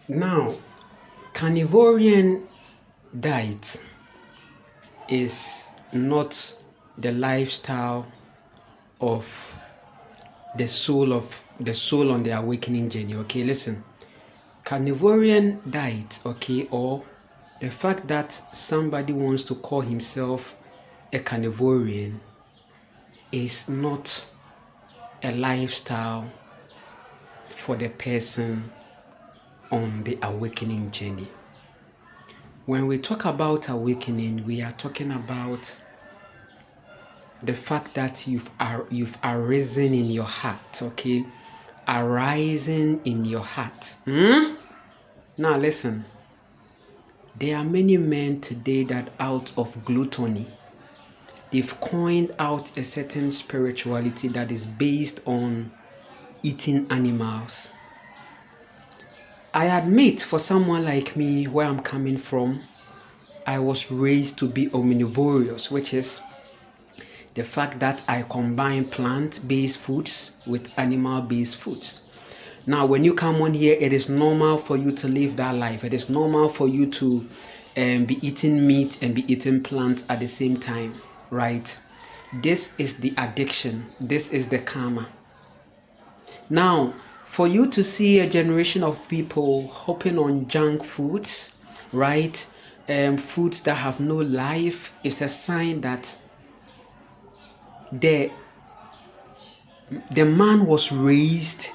Now, carnivorian diet is not the lifestyle of the soul on the awakening journey. Okay, listen. Carnivorian diet, okay, or the fact that somebody wants to call himself a carnivorian is not a lifestyle for the person on the awakening journey. When we talk about awakening, we are talking about the fact that you've arisen in your heart, okay? Arising in your heart. Now listen, there are many men today that out of gluttony, they've coined out a certain spirituality that is based on eating animals. I admit, for someone like me, where I'm coming from, I was raised to be omnivorous, which is the fact that I combine plant-based foods with animal-based foods. Now, when you come on here, it is normal for you to live that life. It is normal for you to be eating meat and be eating plants at the same time, right? This is the addiction. This is the karma. Now, for you to see a generation of people hopping on junk foods, right? Foods that have no life is a sign that the man was raised,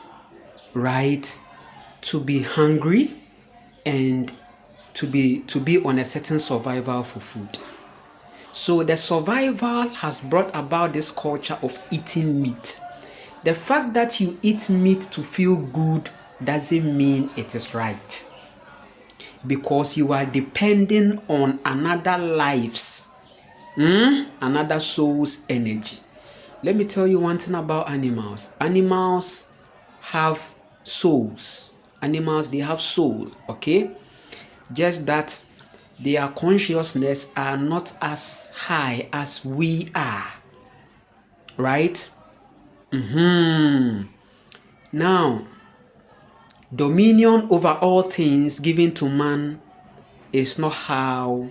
right, to be hungry and to be on a certain survival for food. So the survival has brought about this culture of eating meat. The fact that you eat meat to feel good doesn't mean it is right, because you are depending on another life's, another soul's energy. Let me tell you one thing about animals. Animals have souls. Animals, they have soul, okay? Just that their consciousness are not as high as we are, right? Now, dominion over all things given to man is not how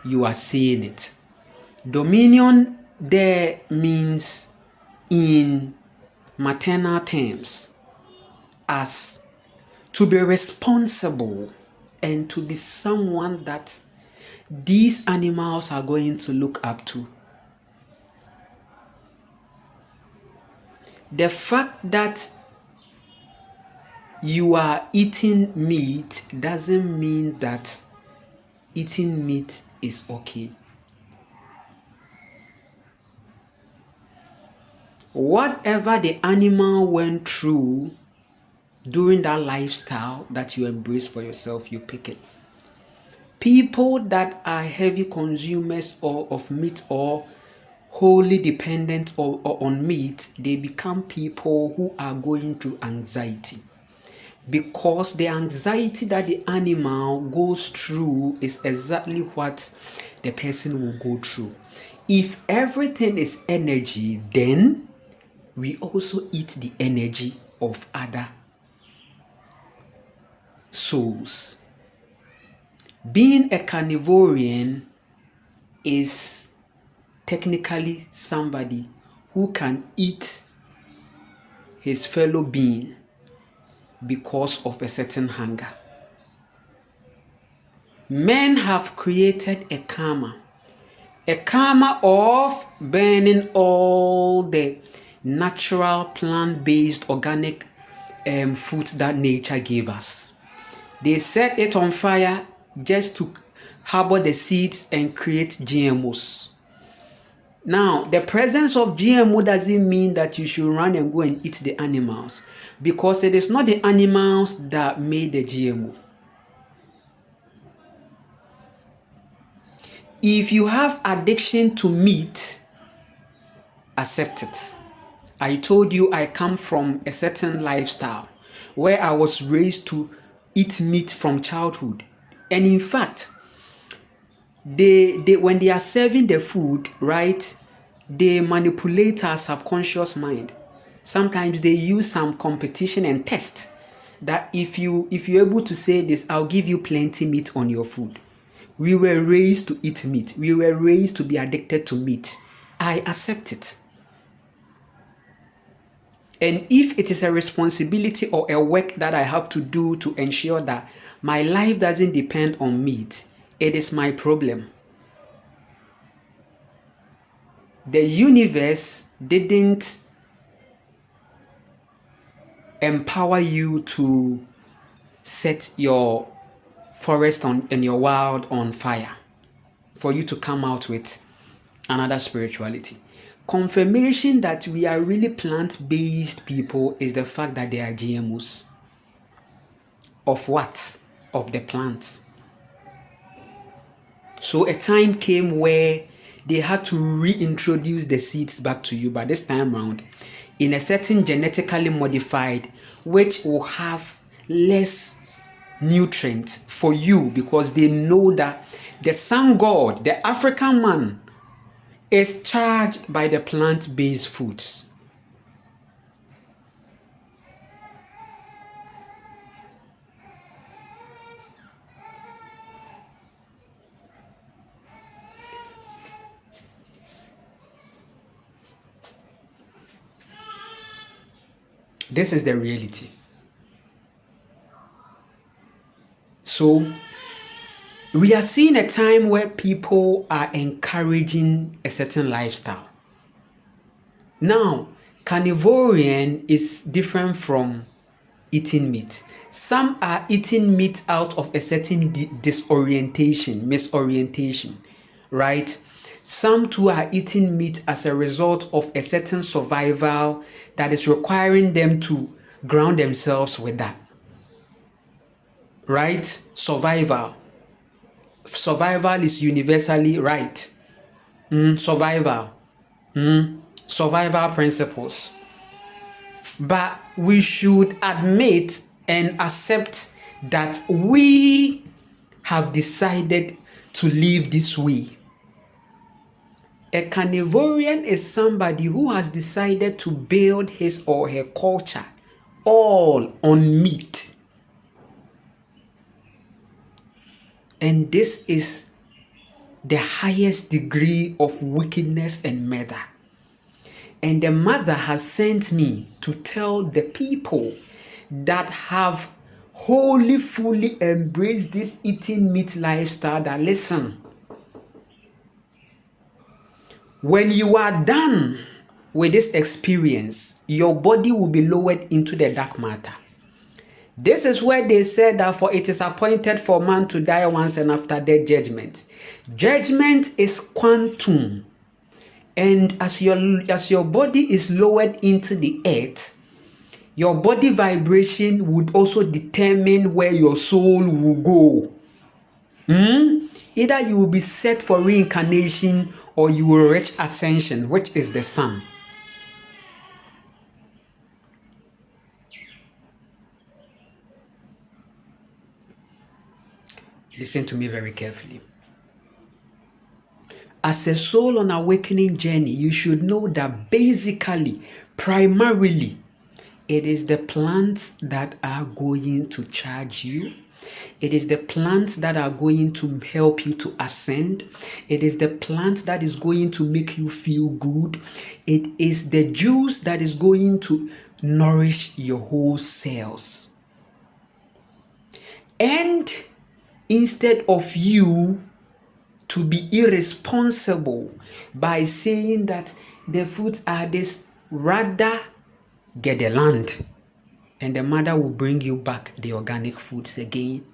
you are seeing it. Dominion there means, in maternal terms, as to be responsible and to be someone that these animals are going to look up to. The fact that you are eating meat doesn't mean that eating meat is okay. Whatever the animal went through during that lifestyle that you embrace for yourself, you pick it. People that are heavy consumers of meat or wholly dependent on meat, they become people who are going through anxiety, because the anxiety that the animal goes through is exactly what the person will go through. If everything is energy, then we also eat the energy of other souls. Being a carnivorian is technically somebody who can eat his fellow being because of a certain hunger. Men have created a karma of burning all the natural plant-based organic foods that nature gave us. They set it on fire just to harbor the seeds and create GMOs. Now, the presence of GMO doesn't mean that you should run and go and eat the animals, because it is not the animals that made the GMO. If you have addiction to meat, accept it. I told you I come from a certain lifestyle where I was raised to eat meat from childhood. And in fact, they when they are serving the food, right, they manipulate our subconscious mind. Sometimes they use some competition and test that if you're able to say this, I'll give you plenty meat on your food. We were raised to eat meat. We were raised to be addicted to meat. I accept it. And if it is a responsibility or a work that I have to do to ensure that my life doesn't depend on meat, it is my problem. The universe didn't empower you to set your forest and your wild on fire for you to come out with another spirituality. Confirmation that we are really plant-based people is the fact that they are GMOs. Of what? Of the plants. So a time came where they had to reintroduce the seeds back to you, but this time around in a certain genetically modified, which will have less nutrients for you, because they know that the sun god, the African man, is charged by the plant-based foods. This is the reality. So we are seeing a time where people are encouraging a certain lifestyle. Now, carnivorian is different from eating meat. Some are eating meat out of a certain misorientation, right? Some too are eating meat as a result of a certain survival that is requiring them to ground themselves with that, right? Survival is universally right. Survival principles. But we should admit and accept that we have decided to live this way. A carnivorian is somebody who has decided to build his or her culture all on meat. And this is the highest degree of wickedness and murder. And the mother has sent me to tell the people that have wholly, fully embraced this eating meat lifestyle that, listen, when you are done with this experience, your body will be lowered into the dark matter. This is where they said that for it is appointed for man to die once, and after death judgment. Judgment is quantum. And as your body is lowered into the earth, your body vibration would also determine where your soul will go. Either you will be set for reincarnation or you will reach ascension, which is the sun. Listen to me very carefully. As a soul on awakening journey, you should know that basically, primarily, it is the plants that are going to charge you. It is the plants that are going to help you to ascend. It is the plant that is going to make you feel good. It is the juice that is going to nourish your whole cells. And instead of you to be irresponsible by saying that the fruits are this, rather get the land and the mother will bring you back the organic foods again.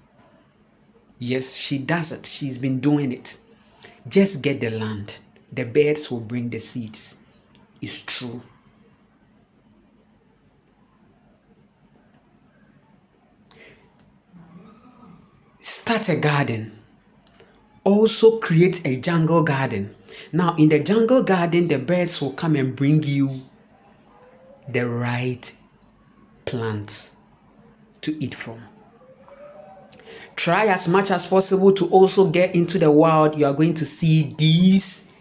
Yes, she does it. She's been doing it. Just get the land. The birds will bring the seeds. It's true. Start a garden. Also create a jungle garden. Now, in the jungle garden, the birds will come and bring you the right plants to eat from. Try as much as possible to also get into the wild. You are going to see these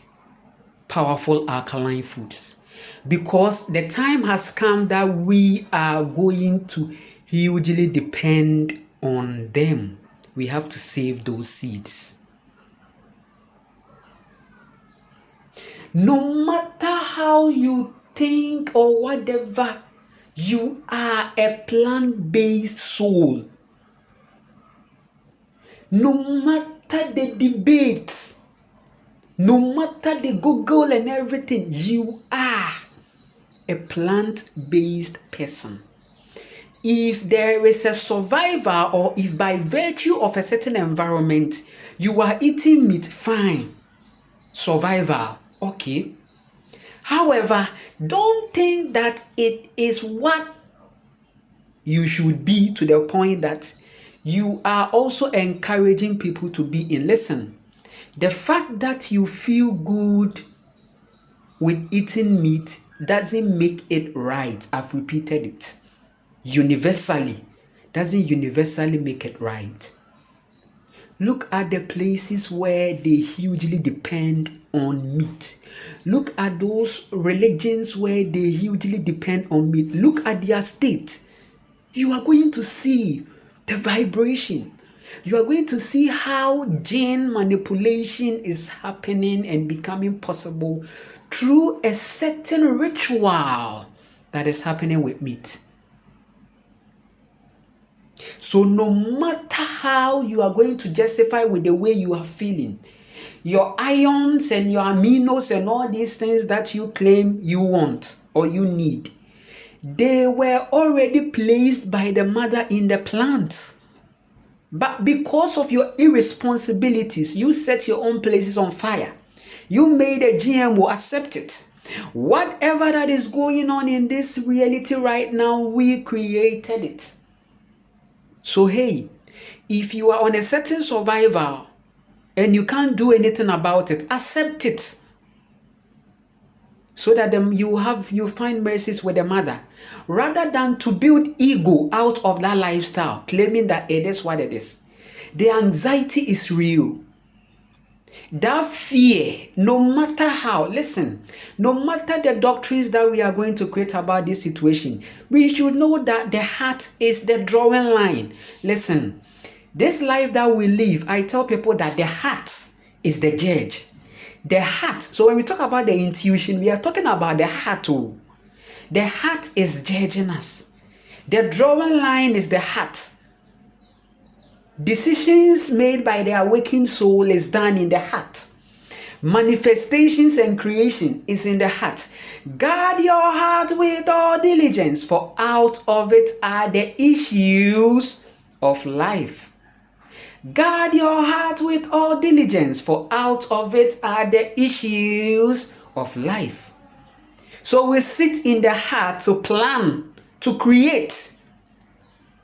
powerful alkaline foods, because the time has come that we are going to hugely depend on them. We have to save those seeds. No matter how you think or whatever, you are a plant-based soul. No matter the debates, no matter the Google and everything, you are a plant-based person. If there is a survivor, or if by virtue of a certain environment you are eating meat, fine, survivor, okay. However, don't think that it is what you should be to the point that you are also encouraging people to be in. Listen, the fact that you feel good with eating meat doesn't make it right. I've repeated it. Doesn't universally make it right. Look at the places where they hugely depend on meat. Look at those religions where they hugely depend on meat. Look at their state. You are going to see the vibration. You are going to see how gene manipulation is happening and becoming possible through a certain ritual that is happening with meat. So no matter how you are going to justify with the way you are feeling, your ions and your aminos and all these things that you claim you want or you need, they were already placed by the mother in the plant. But because of your irresponsibilities, you set your own places on fire. You made a GMO accept it. Whatever that is going on in this reality right now, we created it. So hey, if you are on a certain survival and you can't do anything about it, accept it. So that you find mercies with the mother, rather than to build ego out of that lifestyle, claiming that it is what it is. The anxiety is real. That fear, no matter how, listen, no matter the doctrines that we are going to create about this situation, we should know that the heart is the drawing line. Listen, this life that we live, I tell people that the heart is the judge. The heart, so when we talk about the intuition, we are talking about the heart too. The heart is judging us. The drawing line is the heart. Decisions made by the awakened soul is done in the heart. Manifestations and creation is in the heart. Guard your heart with all diligence, for out of it are the issues of life. Guard your heart with all diligence, for out of it are the issues of life. So we sit in the heart to plan, to create.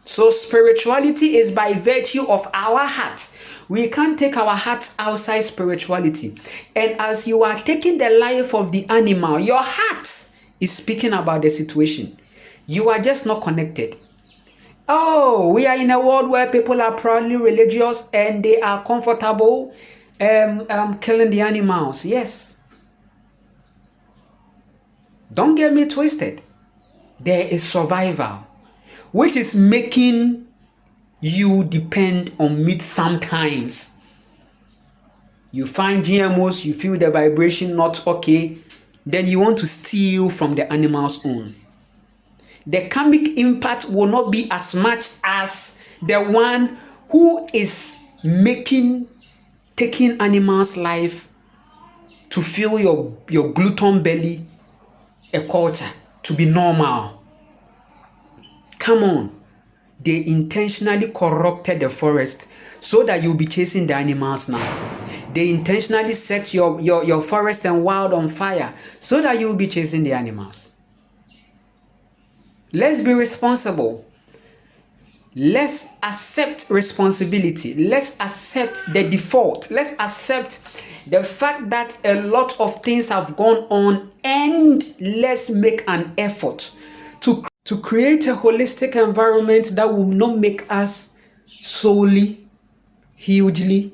So spirituality is by virtue of our heart. We can't take our hearts outside spirituality. And as you are taking the life of the animal, your heart is speaking about the situation. You are just not connected. Oh, we are in a world where people are proudly religious and they are comfortable killing the animals. Yes. Don't get me twisted. There is survival, which is making you depend on meat sometimes. You find GMOs, you feel the vibration not okay, then you want to steal from the animal's own. The karmic impact will not be as much as the one who is taking animals' life to fill your glutton belly, a culture, to be normal. Come on. They intentionally corrupted the forest so that you'll be chasing the animals now. They intentionally set your forest and wild on fire so that you'll be chasing the animals. Let's be responsible. Let's accept responsibility. Let's accept the default. Let's accept the fact that a lot of things have gone on, and let's make an effort to create a holistic environment that will not make us solely, hugely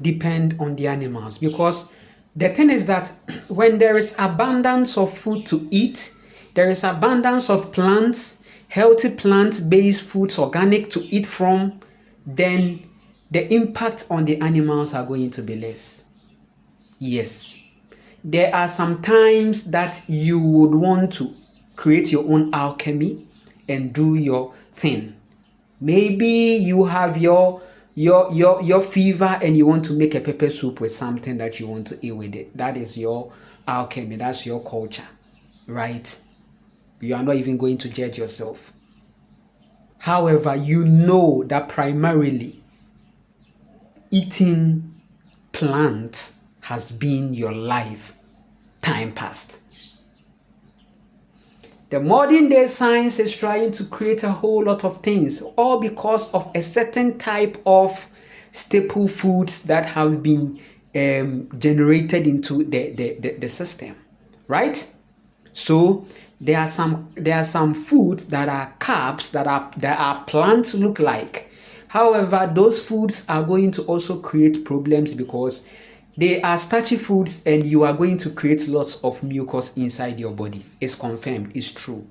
depend on the animals. Because the thing is that when there is abundance of food to eat, there is abundance of plants, healthy plant-based foods, organic to eat from, then the impact on the animals are going to be less. Yes, there are some times that you would want to create your own alchemy and do your thing. Maybe you have your fever and you want to make a pepper soup with something that you want to eat with it. That is your alchemy. That's your culture, right? You are not even going to judge yourself. However, you know that primarily eating plants has been your life time past. The modern day science is trying to create a whole lot of things, all because of a certain type of staple foods that have been generated into the system, right? So there are some foods that are carbs that are plants look like. However, those foods are going to also create problems because they are starchy foods and you are going to create lots of mucus inside your body. It's confirmed, it's true.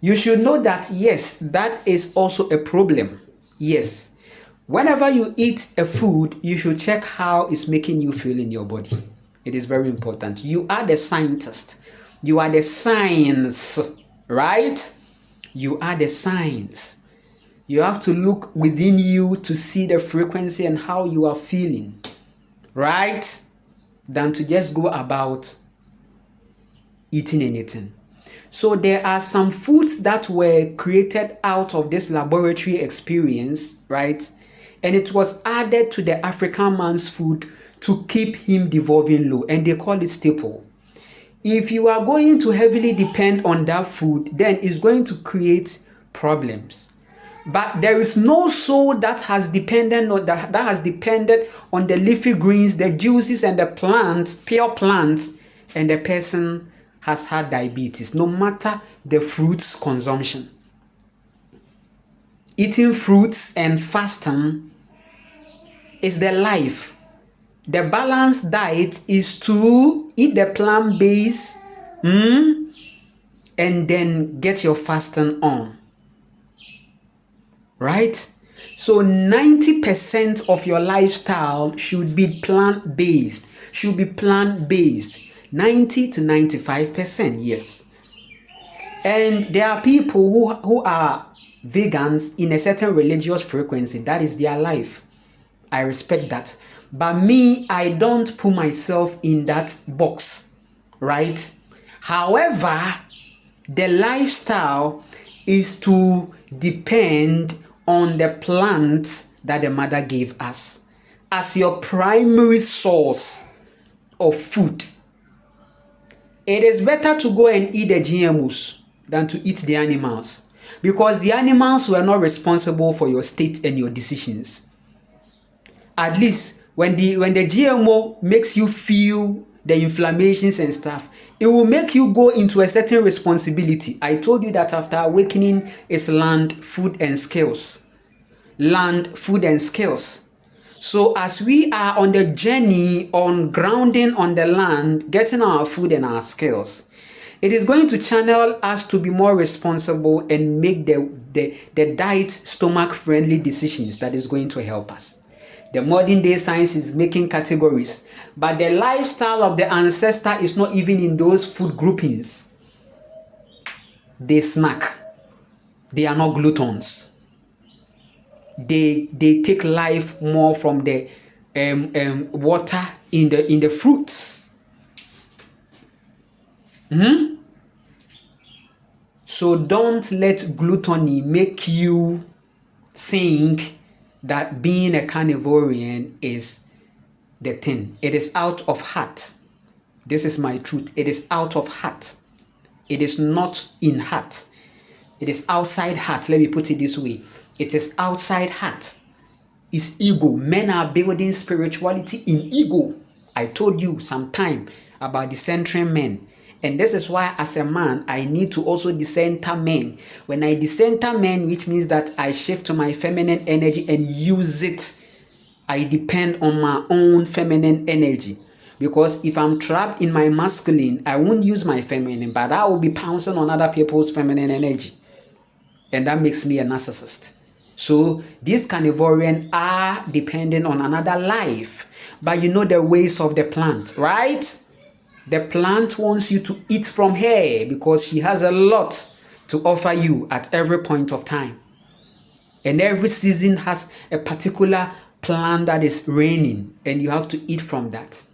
You should know that, yes, that is also a problem. Yes. Whenever you eat a food, you should check how it's making you feel in your body. It is very important. You are the scientist. You are the science, right? You are the science. You have to look within you to see the frequency and how you are feeling, right? Than to just go about eating anything. So there are some foods that were created out of this laboratory experience, right? And it was added to the African man's food to keep him devolving low, and they call it staple. If you are going to heavily depend on that food, then it's going to create problems. But there is no soul that has depended on the leafy greens, the juices, and the plants, pure plants, and the person has had diabetes, no matter the fruits consumption. Eating fruits and fasting is the life. The balanced diet is to eat the plant-based and then get your fasting on. Right? So 90% of your lifestyle should be plant-based. 90 to 95%, yes. And there are people who are vegans in a certain religious frequency. That is their life. I respect that. But me, I don't put myself in that box, right? However, the lifestyle is to depend on the plant that the mother gave us as your primary source of food. It is better to go and eat the GMOs than to eat the animals, because the animals were not responsible for your state and your decisions. At least when the GMO makes you feel the inflammations and stuff, it will make you go into a certain responsibility. I told you that after awakening is land, food, and skills. Land, food, and skills. So as we are on the journey on grounding on the land, getting our food and our skills, it is going to channel us to be more responsible and make the diet stomach-friendly decisions that is going to help us. The modern day science is making categories, but the lifestyle of the ancestor is not even in those food groupings. They snack. They are not gluttons. They take life more from the water in the fruits. So don't let gluttony make you think that being a carnivorian is the thing. It is out of heart. This is my truth. It is out of heart. It is not in heart. It is outside heart. Let me put it this way. It is outside heart. It's ego. Men are building spirituality in ego. I told you sometime about the centering men. And this is why as a man, I need to also decenter men. When I decenter men, which means that I shift to my feminine energy and use it, I depend on my own feminine energy. Because if I'm trapped in my masculine, I won't use my feminine, but I will be pouncing on other people's feminine energy. and that makes me a narcissist. So these carnivorian are dependent on another life, but you know the ways of the plant, right? The plant wants you to eat from her because she has a lot to offer you at every point of time. And every season has a particular plant that is reigning, and you have to eat from that.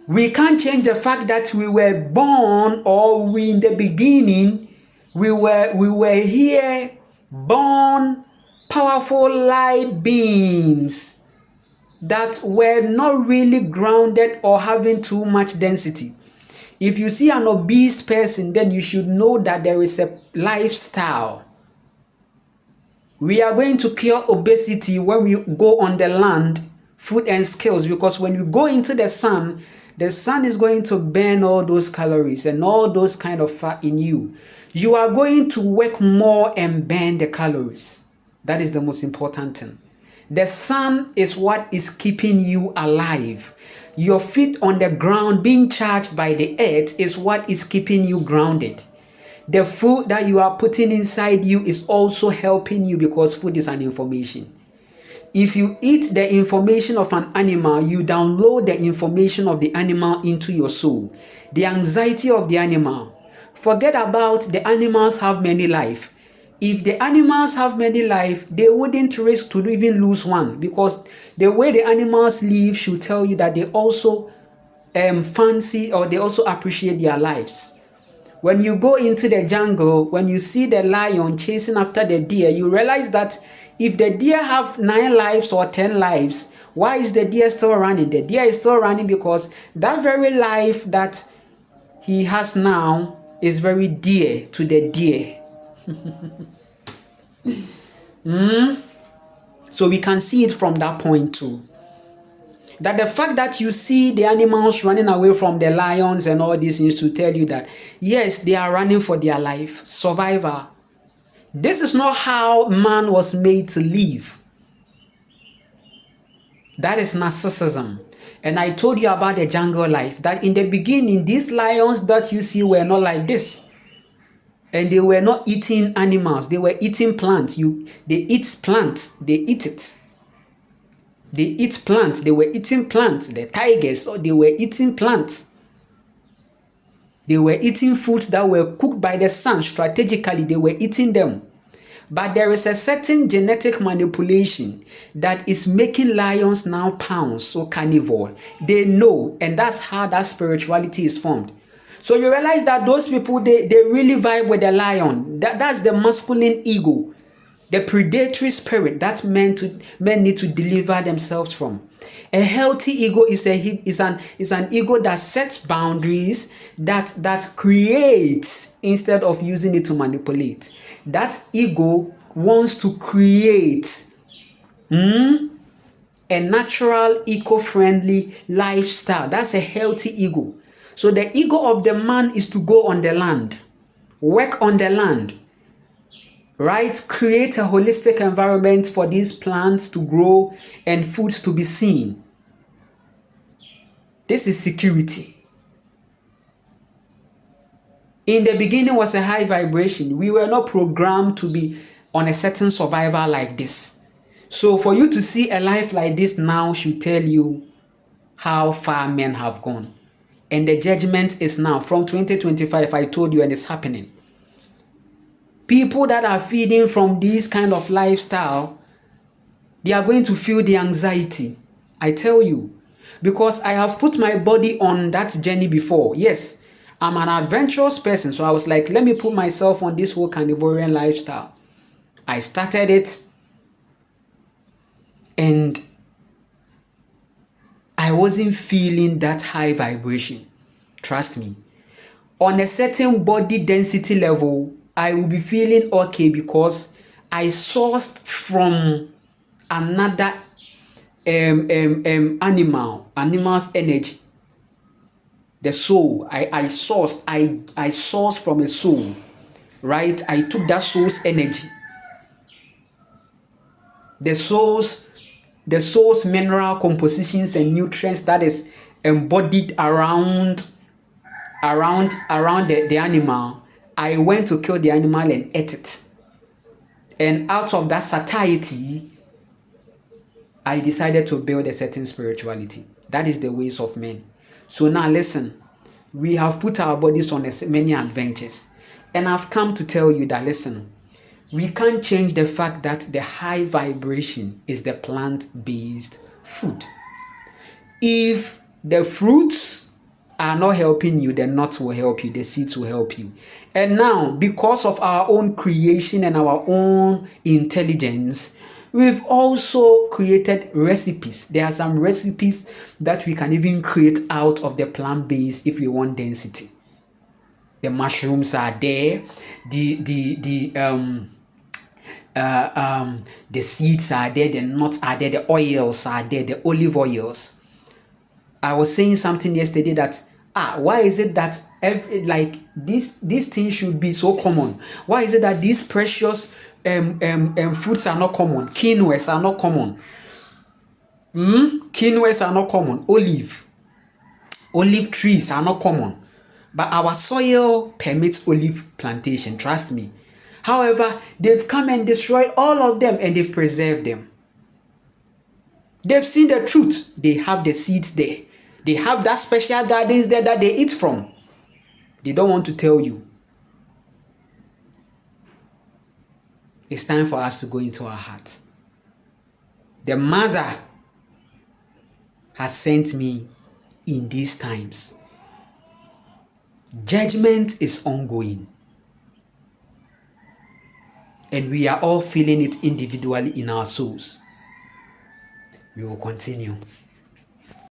We can't change the fact that we were born, or we in the beginning, we were here, born, powerful light beings that were not really grounded or having too much density. If you see an obese person, then you should know that there is a lifestyle. We are going to cure obesity when we go on the land, food and skills, because when you go into the sun is going to burn all those calories and all those kind of fat in you. You are going to work more and burn the calories. That is the most important thing. The sun is what is keeping you alive. Your feet on the ground being charged by the earth is what is keeping you grounded. The food that you are putting inside you is also helping you, because food is an information. If you eat the information of an animal, you download the information of the animal into your soul. The anxiety of the animal. Forget about the animals have many life. If the animals have many life, they wouldn't risk to even lose one, because the way the animals live should tell you that they also fancy, or they also appreciate their lives. When you go into the jungle, when you see the lion chasing after the deer, you realize that if the deer have 9 lives or 10 lives, why is the deer still running? The deer is still running because that very life that he has now is very dear to the deer. So we can see it from that point too. That the fact that you see the animals running away from the lions and all these things to tell you that, yes, they are running for their life, survival. This is not how man was made to live. That is narcissism. And I told you about the jungle life, that in the beginning, these lions that you see were not like this. And they were not eating animals, they were eating plants. They eat plants, they eat it. They eat plants, they were eating plants. The tigers, they were eating plants. They were eating foods that were cooked by the sun strategically, they were eating them. But there is a certain genetic manipulation that is making lions now pounce, so carnivore. They know, and that's how that spirituality is formed. So you realize that those people, they really vibe with the lion. That's the masculine ego. The predatory spirit that men need to deliver themselves from. A healthy ego is an ego that sets boundaries, that creates instead of using it to manipulate. That ego wants to create a natural, eco-friendly lifestyle. That's a healthy ego. So the ego of the man is to go on the land, work on the land. Right? Create a holistic environment for these plants to grow and foods to be seen. This is security. In the beginning was a high vibration. We were not programmed to be on a certain survival like this. So for you to see a life like this now should tell you how far men have gone. And the judgment is now from 2025, I told you, and it's happening. People that are feeding from this kind of lifestyle, they are going to feel the anxiety. I tell you, because I have put my body on that journey before. Yes, I'm an adventurous person, so I was like, let me put myself on this whole carnivorian lifestyle. I started it, and I wasn't feeling that high vibration. Trust me. On a certain body density level, I will be feeling okay because I sourced from another animal's energy. The soul, I sourced from a soul, right? I took that soul's energy. The soul's mineral compositions and nutrients that is embodied around the animal. I went to kill the animal and ate it. And out of that satiety, I decided to build a certain spirituality. That is the ways of men. So now listen, we have put our bodies on many adventures. And I've come to tell you that, listen, we can't change the fact that the high vibration is the plant-based food. If the fruits are not helping you, the nuts will help you, the seeds will help you. And now, because of our own creation and our own intelligence, we've also created recipes. There are some recipes that we can even create out of the plant-based if we want density. The mushrooms are there, the seeds are there, the nuts are there, the oils are there, the olive oils. I was saying something yesterday that why is it that this thing should be so common? Why is it that these precious fruits are not common? Quinoas are not common. Quinoas are not common. Olive trees are not common. But our soil permits olive plantation, trust me. However, they've come and destroyed all of them and they've preserved them. They've seen the truth. They have the seeds there. They have that special gardens there that they eat from. They don't want to tell you. It's time for us to go into our hearts. The Mother has sent me in these times. Judgment is ongoing. And we are all feeling it individually in our souls. We will continue.